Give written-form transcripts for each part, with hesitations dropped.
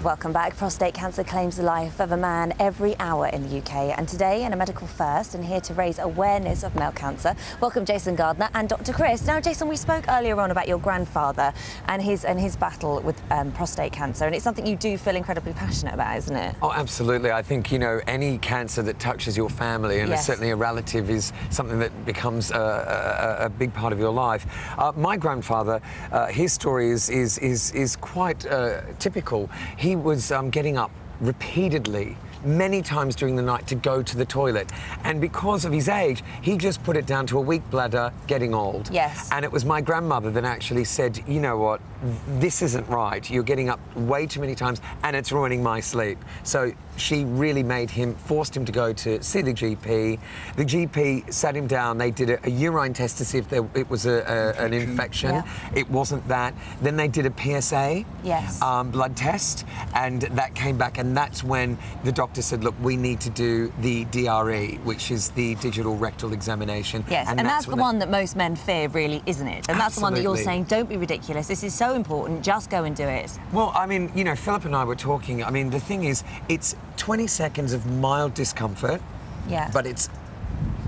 Welcome back. Prostate cancer claims the life of a man every hour in the UK. And today, in a medical first, and here to raise awareness of male cancer, welcome Jason Gardner and Dr. Chris. Now, Jason, we spoke earlier on about your grandfather and his battle with prostate cancer, and it's something you do feel incredibly passionate about, isn't it? Oh, absolutely. I think, you know, any cancer that touches your family, and certainly a relative, is something that becomes a big part of your life. My grandfather, his story is quite typical. He was getting up repeatedly, many times during the night, to go to the toilet, and because of his age, he just put it down to a weak bladder, getting old. Yes. And it was my grandmother that actually said, you know what, this isn't right. You're getting up way too many times, and it's ruining my sleep. So she really forced him to go to see the GP. The GP sat him down. They did a urine test to see if it was an infection. Yeah. It wasn't that. Then they did a PSA blood test, and that came back, and that's when the doctor said, look, we need to do the DRE, which is the digital rectal examination. Yes, and that's the one that most men fear, really, isn't it? And that's the one that you're saying, don't be ridiculous, this is so important, just go and do it. Well, I mean, you know, Philip and I were talking, I mean, the thing is, it's 20 seconds of mild discomfort, but it's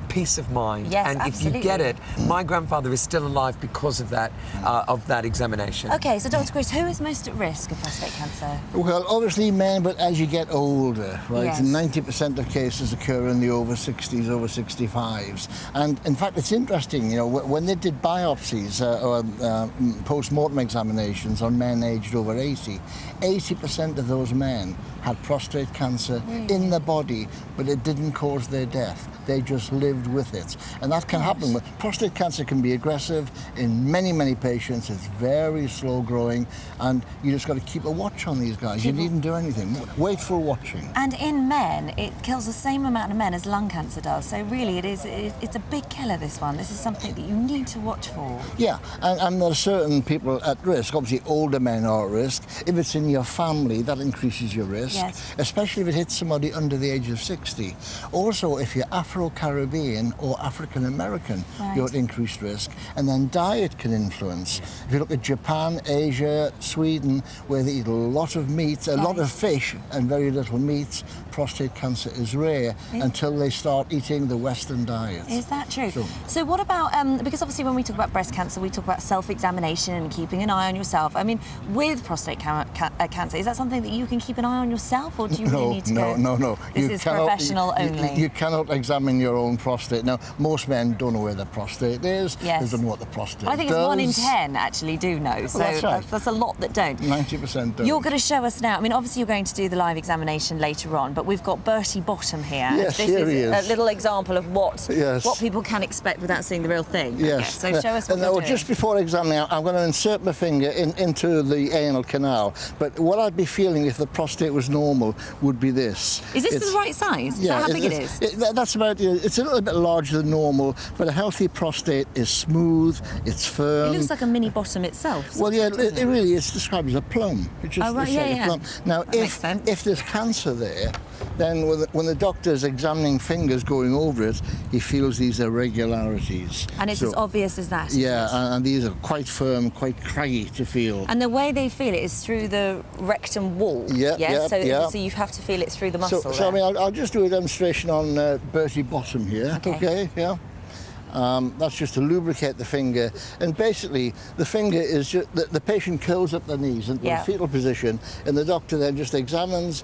peace of mind. Yes, and absolutely. if you get it, my grandfather is still alive because of that examination. Okay, so Dr. Chris, who is most at risk of prostate cancer? Well, obviously men, but as you get older, right? Yes. 90% of cases occur in the over 60s, over 65s. And in fact, it's interesting, you know, when they did biopsies or post-mortem examinations on men aged over 80, 80% of those men had prostate cancer in the body, but it didn't cause their death. They just lived with it. And that can happen. Prostate cancer can be aggressive in many, many patients. It's very slow growing, and you just got to keep a watch on these guys. You needn't do anything. Wakeful watching. And in men, it kills the same amount of men as lung cancer does. So really, it's a big killer, this one. This is something that you need to watch for. Yeah, and there are certain people at risk. Obviously, older men are at risk. If it's in your family, that increases your risk. Yes. Especially if it hits somebody under the age of 60. Also, if you're Afro-Caribbean or African-American, you're at increased risk. And then diet can influence. If you look at Japan, Asia, Sweden, where they eat a lot of meat, a lot of fish and very little meat, prostate cancer is rare until they start eating the Western diet. Is that true? So what about, because obviously when we talk about breast cancer, we talk about self-examination and keeping an eye on yourself. I mean, with prostate cancer, is that something that you can keep an eye on yourself, or do you really need to go? No. This is professional only. You cannot examine your own prostate. Now, most men don't know where their prostate is. Yes. They don't know what the prostate I think does. it's 1 in 10 actually do know. So that's right. That's a lot that don't. 90% don't. You're going to show us now. I mean, obviously you're going to do the live examination later on, but we've got Bertie Bottom here. Yes, this here is he is. a little example of what Yes. people can expect without seeing the real thing. Yes. So show us what you're doing. Just before examining, I'm going to insert my finger into the anal canal. But what I'd be feeling if the prostate was normal would be this. Is this the right size? Is that how big it is? That's about, it's a little bit larger than normal, but a healthy prostate is smooth, it's firm. It looks like a mini bottom itself. Well, yeah, it really is described as a plum. It's just a plum. Now, if there's cancer there, then when the doctor is examining fingers going over it, he feels these irregularities. And it's as obvious as that. Yeah, and these are quite firm, quite craggy to feel. And the way they feel it is through the rectum wall. So you have to feel it through the muscle. So I mean, I'll just do a demonstration on Bertie Bottom here. Okay, yeah. That's just to lubricate the finger, and basically the finger is just the patient curls up their knees in the fetal position, and the doctor then just examines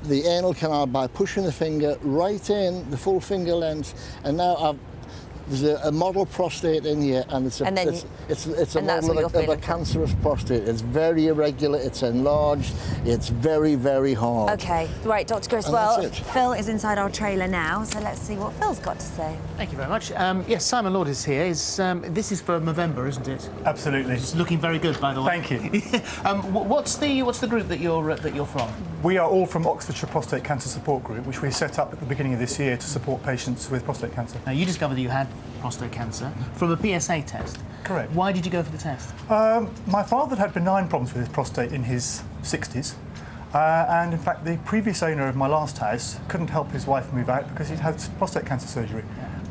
the anal canal by pushing the finger right in, the full finger length, and now there's a model prostate in here, and it's a model of a cancerous prostate. It's very irregular, it's enlarged, it's very, very hard. Okay, right, Dr. Chris. Well, Phil is inside our trailer now, so let's see what Phil's got to say. Thank you very much. Yes, Simon Lord is here. This is for November, isn't it? Absolutely. It's looking very good, by the way. Thank you. What's the group that you're from? We are all from Oxfordshire Prostate Cancer Support Group, which we set up at the beginning of this year to support patients with prostate cancer. Now, you discovered that you had prostate cancer from a PSA test. Correct. Why did you go for the test? My father had benign problems with his prostate in his 60s. And in fact, the previous owner of my last house couldn't help his wife move out because he'd had prostate cancer surgery,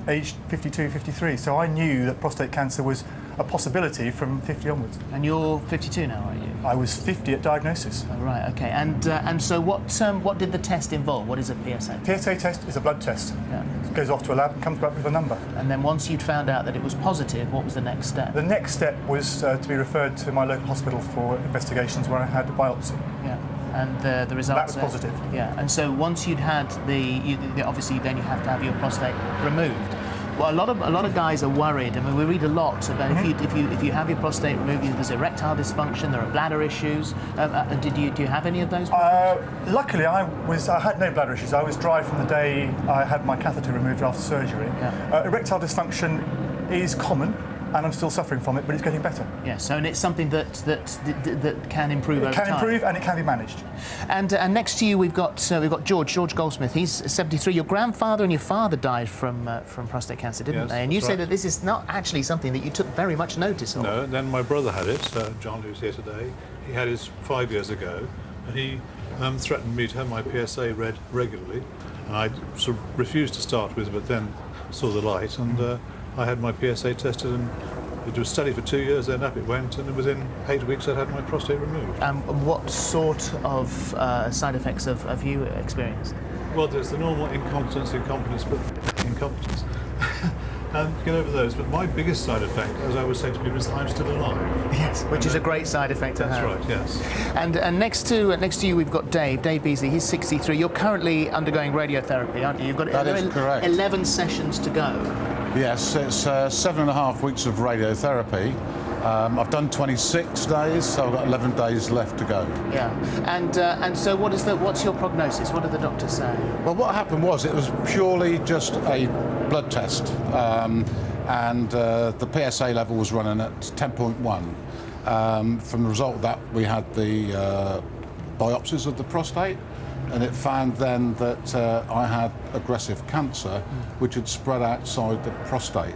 aged 52, 53. So I knew that prostate cancer was a possibility from 50 onwards. And you're 52 now, are you? I was 50 at diagnosis. Oh, right. Okay. And so what did the test involve? What is a PSA? PSA test is a blood test. Yeah. It goes off to a lab and comes back with a number. And then once you'd found out that it was positive, what was the next step? The next step was to be referred to my local hospital for investigations where I had a biopsy. Yeah. And the results? That was positive. Yeah. And so once you'd had obviously then you have to have your prostate removed. Well, a lot of guys are worried. I mean, we read a lot about if you have your prostate removed, there's erectile dysfunction, there are bladder issues. Do you have any of those problems? Luckily, I had no bladder issues. I was dry from the day I had my catheter removed after surgery. Yeah. Erectile dysfunction is common, and I'm still suffering from it, but it's getting better. Yes, and it's something that can improve over time. It can improve, and it can be managed. And next to you, we've got George Goldsmith. He's 73. Your grandfather and your father died from prostate cancer, didn't they? And you say that this is not actually something that you took very much notice of. No, then my brother had it, John, who's here today. He had his 5 years ago, and he threatened me to have my PSA read regularly, and I sort of refused to start with, but then saw the light, and I had my PSA tested, and it was steady for 2 years, then up it went, and within 8 weeks I'd had my prostate removed. What sort of side effects have you experienced? Well, there's the normal incontinence, incompetence. Get over those, but my biggest side effect, as I would say to people, is that I'm still alive. Yes, which is a great side effect to have. That's right, yes. And next to you, we've got Dave Beasley. He's 63. You're currently undergoing radiotherapy, aren't you? You've got That is correct. 11 sessions to go. Yes, it's 7.5 weeks of radiotherapy. I've done 26 days, so I've got 11 days left to go. Yeah, and so what's your prognosis? What did the doctors say? Well, what happened was it was purely just a blood test, and the PSA level was running at 10.1. From the result of that, we had the biopsies of the prostate, and it found then that I had aggressive cancer, which had spread outside the prostate.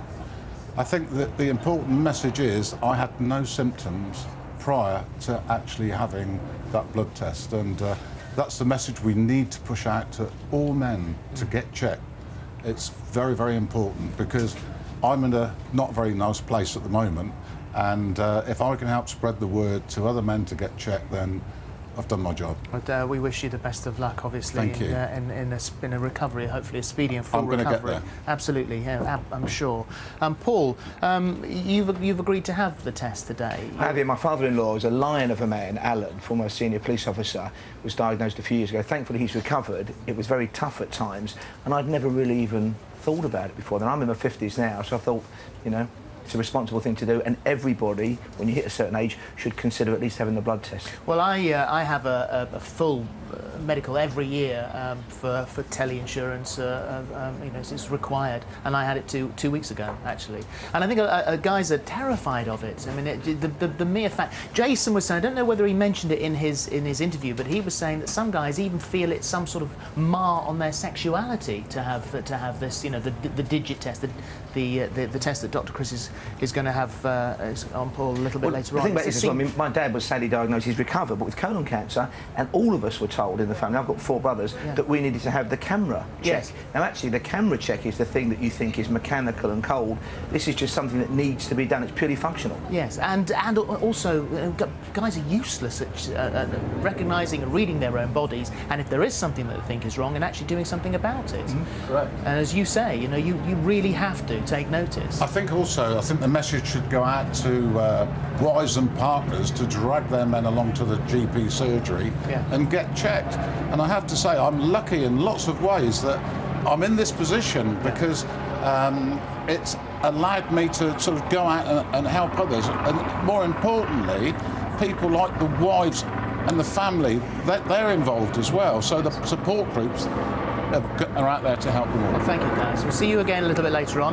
I think that the important message is I had no symptoms prior to actually having that blood test, and that's the message we need to push out to all men to get checked. It's very, very important, because I'm in a not very nice place at the moment, and if I can help spread the word to other men to get checked, then I've done my job. But we wish you the best of luck, obviously. Thank you. In a recovery, hopefully a speedy and full I'm gonna recovery. get there. Absolutely, yeah, I'm sure. Paul, you've agreed to have the test today. I have. My father-in-law is a lion of a man, Alan, former senior police officer, was diagnosed a few years ago. Thankfully, he's recovered. It was very tough at times, and I'd never really even thought about it before then. I'm in my 50s now, so I thought, you know, it's a responsible thing to do, and everybody, when you hit a certain age, should consider at least having the blood test. Well, I have a full medical every year for tele-insurance. It's required, and I had it two weeks ago, actually. And I think guys are terrified of it. I mean, the mere fact. Jason was saying, I don't know whether he mentioned it in his interview, but he was saying that some guys even feel it's some sort of mar on their sexuality to have this, you know, the digit test, the test that Dr. Chris is going to have on Paul a little bit later on. The thing about this as well, I mean, my dad was sadly diagnosed, he's recovered, but with colon cancer, and all of us were told in the family, I've got 4 brothers, that we needed to have the camera check. Yes. Now, actually, the camera check is the thing that you think is mechanical and cold. This is just something that needs to be done. It's purely functional. Yes, and also guys are useless at recognising and reading their own bodies, and if there is something that they think is wrong, and actually doing something about it. Correct. And as you say, you know, you really have to take notice. I think the message should go out to wives and partners to drag their men along to the GP surgery and get checked. And I have to say, I'm lucky in lots of ways that I'm in this position, because it's allowed me to sort of go out and help others. And more importantly, people like the wives and the family, they're involved as well. So the support groups are out there to help them all. Well, thank you, guys. We'll see you again a little bit later on.